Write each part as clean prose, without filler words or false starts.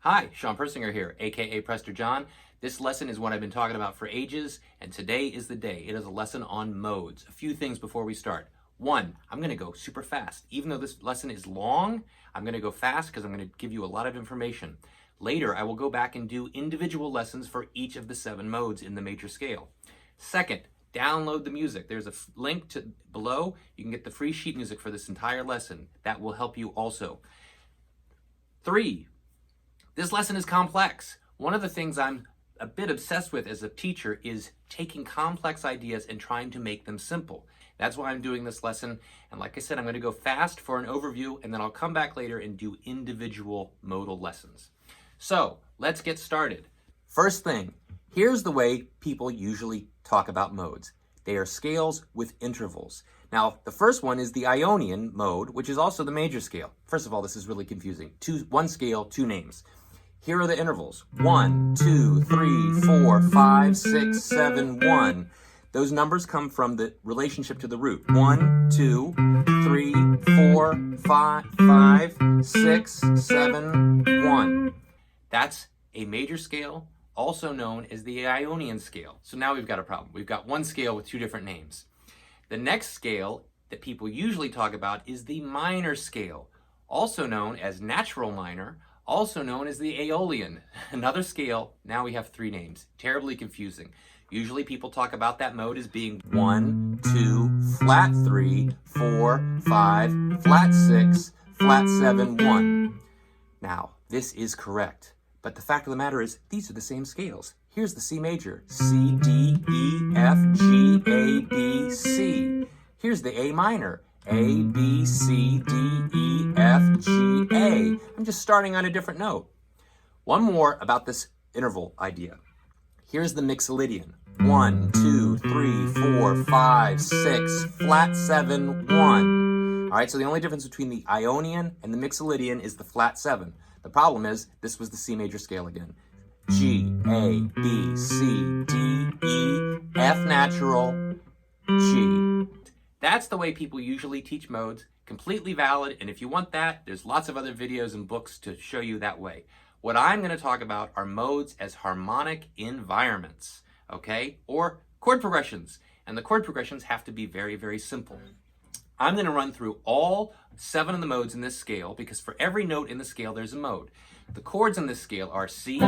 Hi, Shawn Persinger here, aka Prester John. This lesson is one I've been talking about for ages, and today is the day. It is a lesson on modes. A few things before we start. One, I'm going to go super fast. Even though this lesson is long, I'm going to go fast because I'm going to give you a lot of information. Later, I will go back and do individual lessons for each of the 7 modes in the major scale. Second, download the music. There's a link below. You can get the free sheet music for this entire lesson. That will help you also. 3, this lesson is complex. One of the things I'm a bit obsessed with as a teacher is taking complex ideas and trying to make them simple. That's why I'm doing this lesson. And like I said, I'm going to go fast for an overview, and then I'll come back later and do individual modal lessons. So let's get started. First thing, here's the way people usually talk about modes. They are scales with intervals. Now, the first one is the Ionian mode, which is also the major scale. First of all, this is really confusing. One scale, 2 names. Here are the intervals. 1, 2, 3, 4, 5, 6, 7, 1. Those numbers come from the relationship to the root. 1, 2, 3, 4, 5, 6, 7, 1. That's a major scale, also known as the Ionian scale. So now we've got a problem. We've got one scale with 2 different names. The next scale that people usually talk about is the minor scale, also known as natural minor, also known as the Aeolian. Another scale, now we have 3 names. Terribly confusing. Usually people talk about that mode as being 1, 2, flat 3, 4, 5, flat 6, flat 7, 1. Now, this is correct. But the fact of the matter is, these are the same scales. Here's the C major. C, D, E, F, G, A, B, C. Here's the A minor. A, B, C, D, E, F, G, A. I'm just starting on a different note. One more about this interval idea. Here's the Mixolydian. 1, 2, 3, 4, 5, 6, flat 7, 1. All right, so the only difference between the Ionian and the Mixolydian is the flat 7. The problem is, this was the C major scale again. G, A, B, C, D, E, F natural, G. That's the way people usually teach modes, completely valid, and if you want that, there's lots of other videos and books to show you that way. What I'm going to talk about are modes as harmonic environments, okay? Or chord progressions, and the chord progressions have to be very, very simple. I'm going to run through all 7 of the modes in this scale because for every note in the scale, there's a mode. The chords in this scale are C,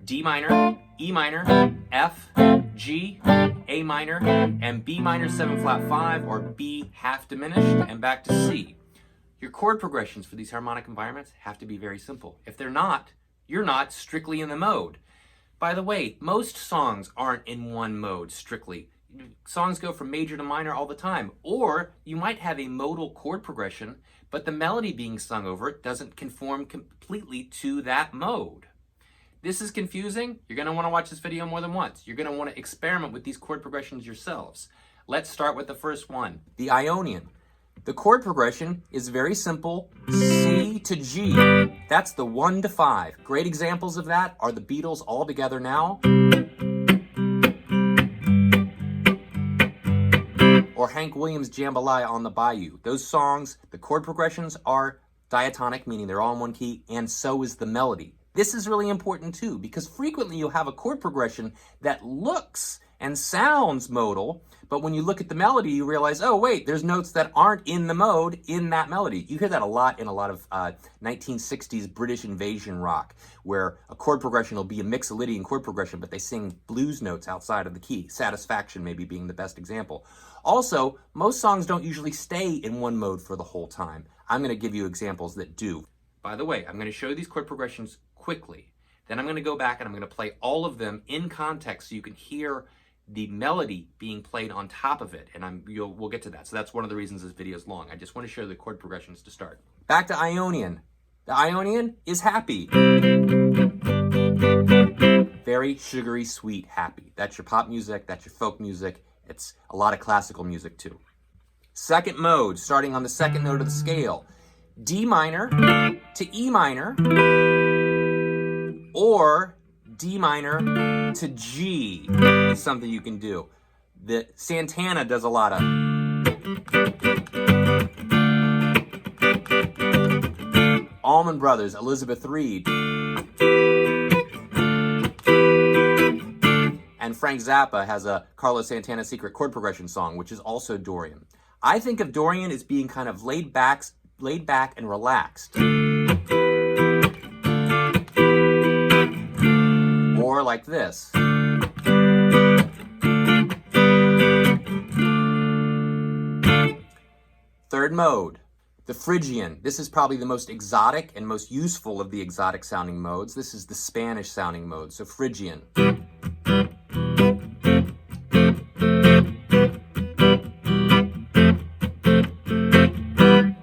D minor, E minor, F, G, A minor, and B minor 7 flat 5 or B half diminished and back to C. Your chord progressions for these harmonic environments have to be very simple. If they're not, you're not strictly in the mode. By the way, most songs aren't in one mode strictly. Songs go from major to minor all the time. Or you might have a modal chord progression, but the melody being sung over it doesn't conform completely to that mode. This is confusing. You're going to want to watch this video more than once. You're going to want to experiment with these chord progressions yourselves. Let's start with the first one, the Ionian. The chord progression is very simple, C to G. That's the 1 to 5. Great examples of that are the Beatles' All Together Now, or Hank Williams' Jambalaya on the Bayou. Those songs, the chord progressions are diatonic, meaning they're all in one key, and so is the melody. This is really important too, because frequently you'll have a chord progression that looks and sounds modal, but when you look at the melody, you realize, oh wait, there's notes that aren't in the mode in that melody. You hear that a lot in a lot of 1960s British invasion rock, where a chord progression will be a Mixolydian chord progression, but they sing blues notes outside of the key. Satisfaction maybe being the best example. Also, most songs don't usually stay in one mode for the whole time. I'm going to give you examples that do. By the way, I'm going to show you these chord progressions quickly. Then I'm going to go back and I'm going to play all of them in context so you can hear the melody being played on top of it, and we'll get to that. So that's one of the reasons this video is long. I just want to show the chord progressions to start. Back to Ionian. The Ionian is happy. Very sugary, sweet, happy. That's your pop music, that's your folk music. It's a lot of classical music too. Second mode, starting on the second note of the scale. D minor to E minor, or D minor to G is something you can do. The Santana does a lot of. Allman Brothers, Elizabeth Reed. Frank Zappa has a Carlos Santana secret chord progression song, which is also Dorian. I think of Dorian as being kind of laid back and relaxed. Or like this. Third mode, the Phrygian. This is probably the most exotic and most useful of the exotic sounding modes. This is the Spanish sounding mode, so Phrygian.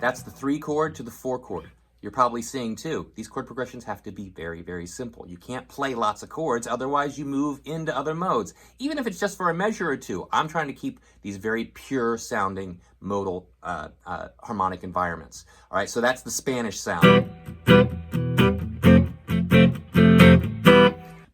That's the 3 chord to the 4 chord. You're probably seeing too, these chord progressions have to be very, very simple. You can't play lots of chords, otherwise you move into other modes. Even if it's just for a measure or two, I'm trying to keep these very pure sounding modal harmonic environments. All right, so that's the Spanish sound.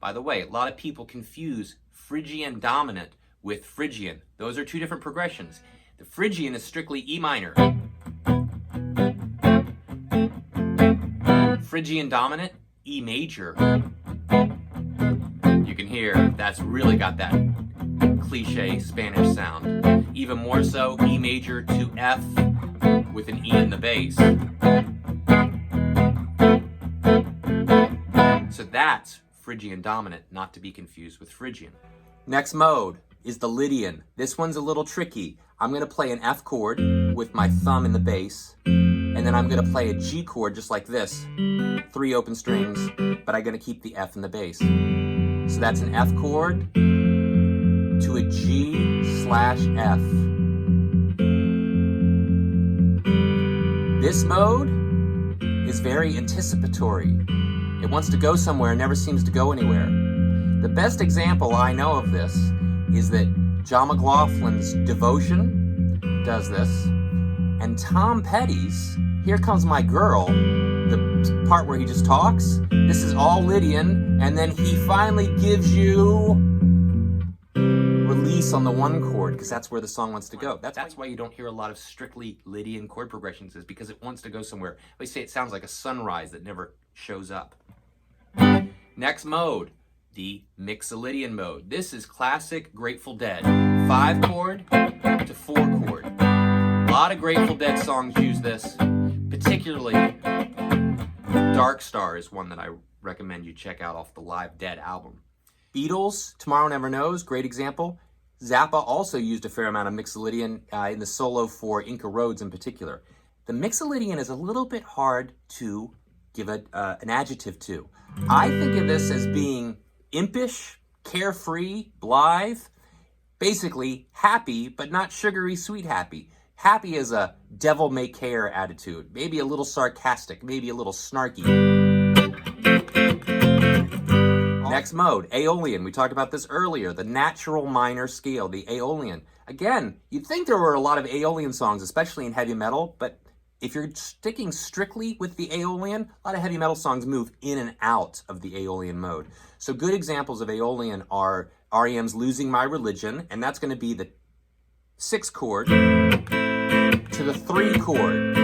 By the way, a lot of people confuse Phrygian dominant with Phrygian. Those are 2 different progressions. The Phrygian is strictly E minor. Phrygian dominant, E major. You can hear that's really got that cliche Spanish sound. Even more so, E major to F with an E in the bass. So that's Phrygian dominant, not to be confused with Phrygian. Next mode is the Lydian. This one's a little tricky. I'm going to play an F chord with my thumb in the bass, and then I'm going to play a G chord just like this. 3 open strings, but I'm going to keep the F in the bass. So that's an F chord to a G/F. This mode is very anticipatory. It wants to go somewhere and never seems to go anywhere. The best example I know of this is that John McLaughlin's Devotion does this, and Tom Petty's Here Comes My Girl, the part where he just talks, this is all Lydian, and then he finally gives you release on the 1 chord, because that's where the song wants to go. That's why you don't hear a lot of strictly Lydian chord progressions, is because it wants to go somewhere. They say it sounds like a sunrise that never shows up. Next mode, the Mixolydian mode. This is classic Grateful Dead. 5 chord to 4 chord. A lot of Grateful Dead songs use this, particularly Dark Star is one that I recommend you check out off the Live Dead album. Beatles, Tomorrow Never Knows, great example. Zappa also used a fair amount of Mixolydian in the solo for Inca Roads in particular. The Mixolydian is a little bit hard to give an adjective to. I think of this as being impish, carefree, blithe, basically happy, but not sugary sweet happy. Happy is a devil-may-care attitude, maybe a little sarcastic, maybe a little snarky. Next mode, Aeolian. We talked about this earlier, the natural minor scale, the Aeolian. Again, you'd think there were a lot of Aeolian songs, especially in heavy metal, but if you're sticking strictly with the Aeolian, a lot of heavy metal songs move in and out of the Aeolian mode. So good examples of Aeolian are REM's Losing My Religion, and that's going to be the 6 chord to the 3 chord.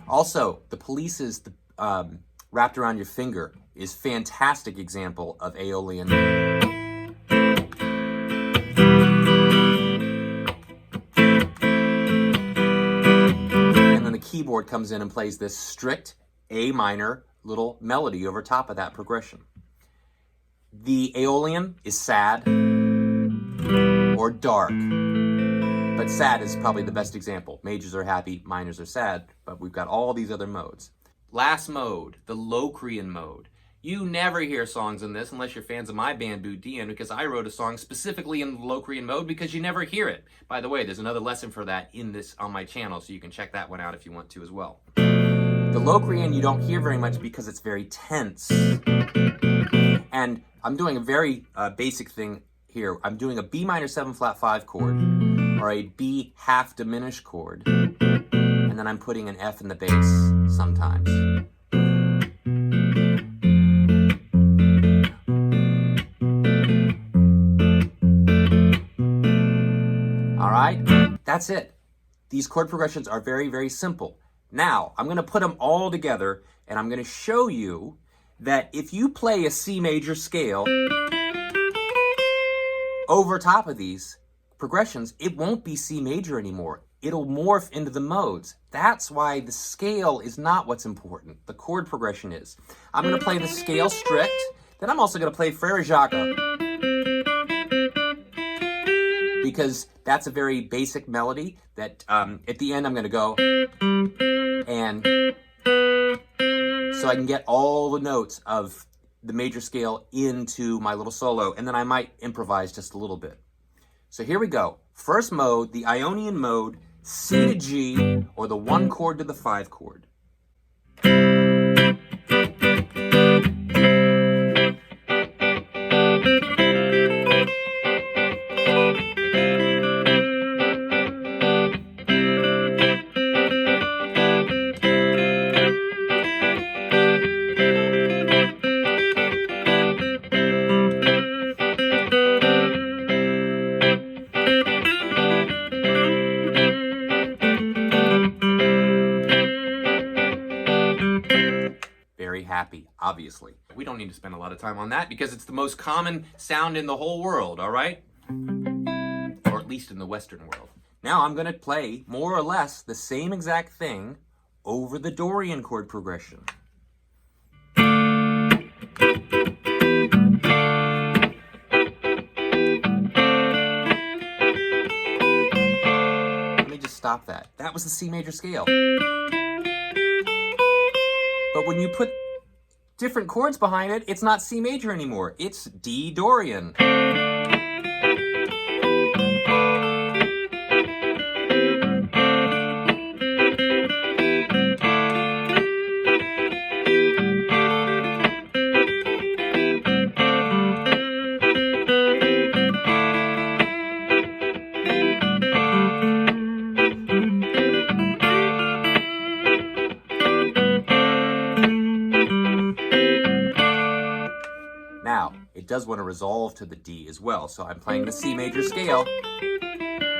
Also, the Police's Wrapped Around Your Finger is a fantastic example of Aeolian. And then the keyboard comes in and plays this strict A minor little melody over top of that progression. The Aeolian is sad or dark, but sad is probably the best example. Majors are happy, minors are sad, but we've got all these other modes. Last mode, the Locrian mode. You never hear songs in this unless you're fans of my band Dorian, because I wrote a song specifically in the Locrian mode because you never hear it. By the way, there's another lesson for that on my channel, so you can check that one out if you want to as well. The Locrian you don't hear very much because it's very tense. And I'm doing a very basic thing here. I'm doing a B minor 7 flat 5 chord, or a B half diminished chord, and then I'm putting an F in the bass sometimes. All right, that's it. These chord progressions are very, very simple. Now, I'm going to put them all together, and I'm going to show you that if you play a C major scale over top of these progressions, it won't be C major anymore. It'll morph into the modes. That's why the scale is not what's important. The chord progression is. I'm going to play the scale strict. Then I'm also going to play Frere Jacques, because that's a very basic melody that at the end I'm going to go and so I can get all the notes of the major scale into my little solo, and then I might improvise just a little bit. So here we go. First mode, the Ionian mode, C to G, or the 1 chord to the 5 chord. Very happy, obviously. We don't need to spend a lot of time on that because it's the most common sound in the whole world, all right? Or at least in the Western world. Now I'm going to play more or less the same exact thing over the Dorian chord progression. Let me just stop that. That was the C major scale. But when you put different chords behind it, it's not C major anymore. It's D Dorian. Now, it does want to resolve to the D as well, so I'm playing the C major scale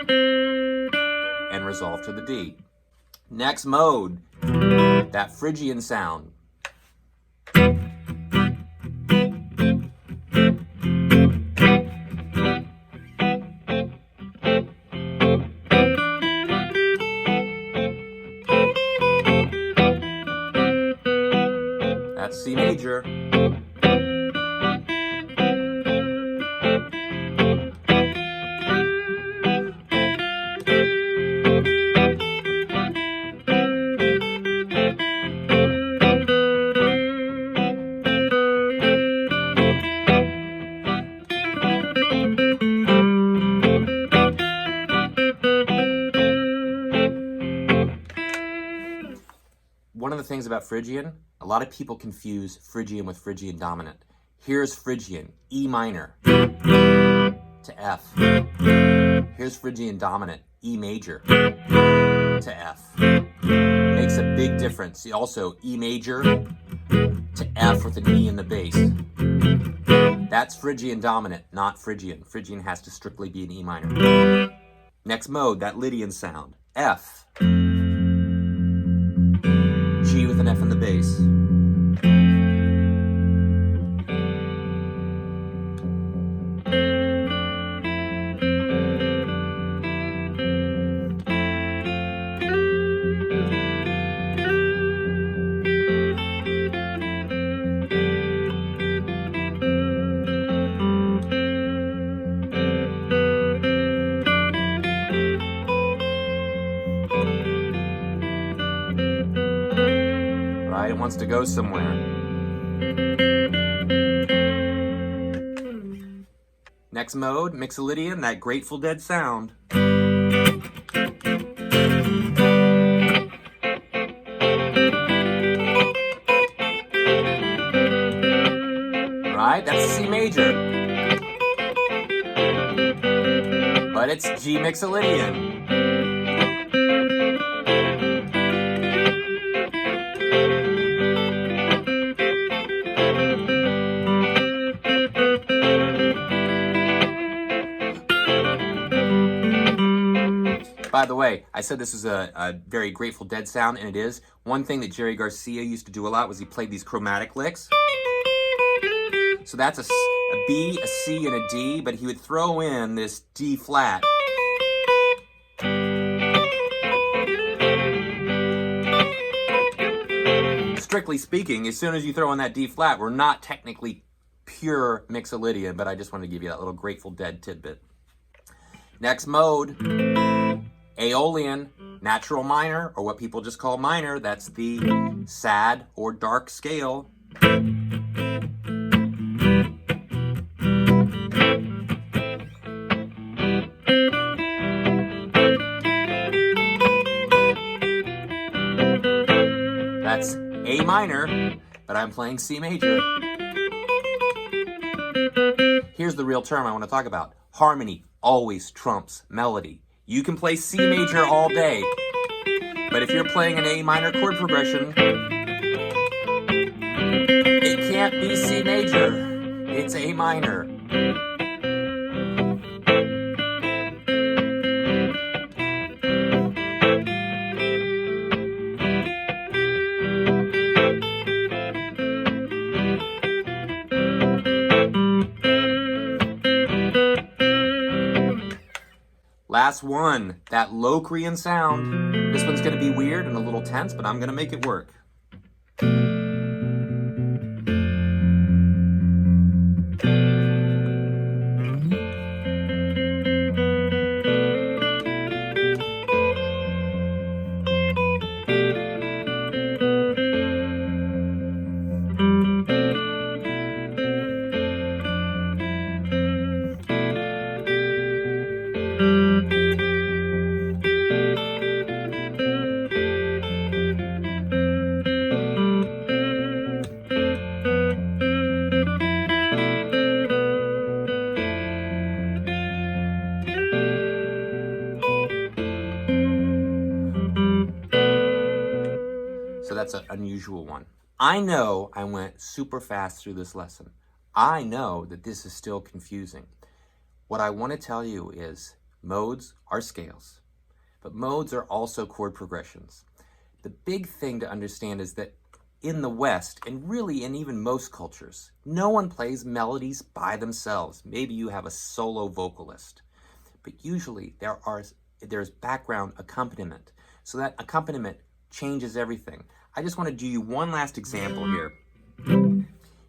and resolve to the D. Next mode, that Phrygian sound. That's C major. One of the things about Phrygian, a lot of people confuse Phrygian with Phrygian dominant. Here's Phrygian, E minor to F. Here's Phrygian dominant, E major to F. Makes a big difference. Also, E major to F with an E in the bass. That's Phrygian dominant, not Phrygian. Phrygian has to strictly be an E minor. Next mode, that Lydian sound. F. G with an F in the bass. It wants to go somewhere. Next mode, Mixolydian, that Grateful Dead sound. Right, that's C major. But it's G Mixolydian. By the way, I said this is a very Grateful Dead sound, and it is. One thing that Jerry Garcia used to do a lot was he played these chromatic licks. So that's a B, a C, and a D, but he would throw in this D flat. Strictly speaking, as soon as you throw in that D flat, we're not technically pure Mixolydian, but I just wanted to give you that little Grateful Dead tidbit. Next mode, Aeolian, natural minor, or what people just call minor. That's the sad or dark scale. That's A minor, but I'm playing C major. Here's the real term I want to talk about. Harmony always trumps melody. You can play C major all day, but if you're playing an A minor chord progression, it can't be C major. It's A minor. Last one, that Locrian sound. This one's going to be weird and a little tense, but I'm going to make it work. So that's an unusual one. I know I went super fast through this lesson. I know that this is still confusing. What I want to tell you is modes are scales, but modes are also chord progressions. The big thing to understand is that in the West, and really in even most cultures, no one plays melodies by themselves. Maybe you have a solo vocalist, but usually there's background accompaniment. So that accompaniment changes everything. I just want to do you one last example here.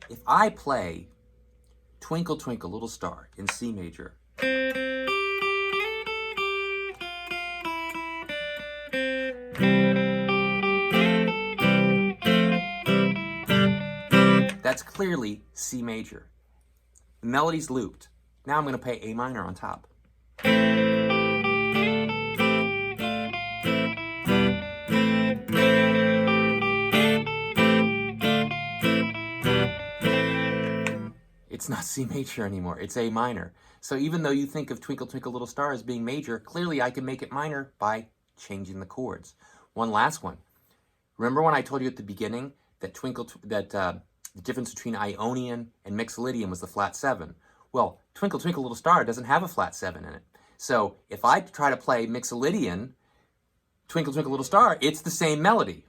If I play Twinkle Twinkle Little Star in C major, that's clearly C major. The melody's looped. Now I'm going to play A minor on top. It's not C major anymore, it's A minor. So even though you think of Twinkle Twinkle Little Star as being major, clearly I can make it minor by changing the chords. One last one. Remember when I told you at the beginning that the difference between Ionian and Mixolydian was the flat 7? Well, Twinkle Twinkle Little Star doesn't have a flat 7 in it. So if I try to play Mixolydian, Twinkle Twinkle Little Star, it's the same melody.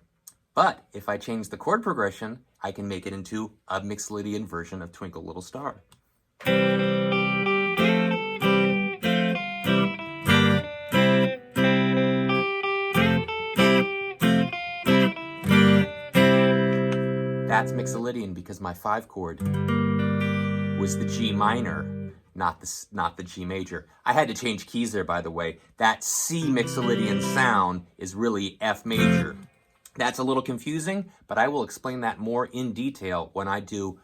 But if I change the chord progression, I can make it into a Mixolydian version of Twinkle Little Star. That's Mixolydian because my 5 chord was the G minor, not the G major. I had to change keys there, by the way. That C Mixolydian sound is really F major. That's a little confusing, but I will explain that more in detail when I do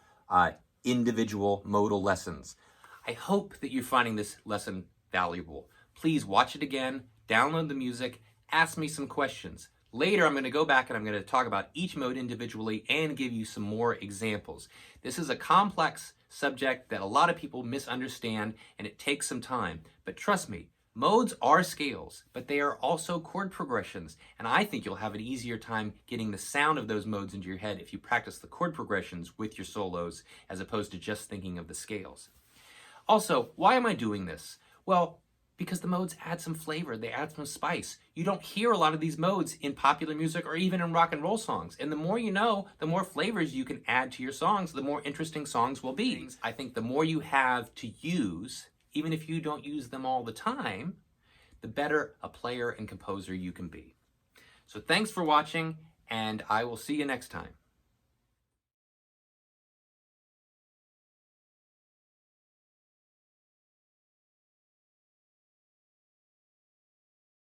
individual modal lessons. I hope that you're finding this lesson valuable. Please watch it again, download the music, ask me some questions. Later, I'm going to go back and I'm going to talk about each mode individually and give you some more examples. This is a complex subject that a lot of people misunderstand, and it takes some time. But trust me, modes are scales, but they are also chord progressions, and I think you'll have an easier time getting the sound of those modes into your head if you practice the chord progressions with your solos as opposed to just thinking of the scales. Also, why am I doing this? Well, because the modes add some flavor, they add some spice. You don't hear a lot of these modes in popular music or even in rock and roll songs. And the more you know, the more flavors you can add to your songs, the more interesting songs will be. I think the more you have to use, even if you don't use them all the time, the better a player and composer you can be. So thanks for watching, and I will see you next time.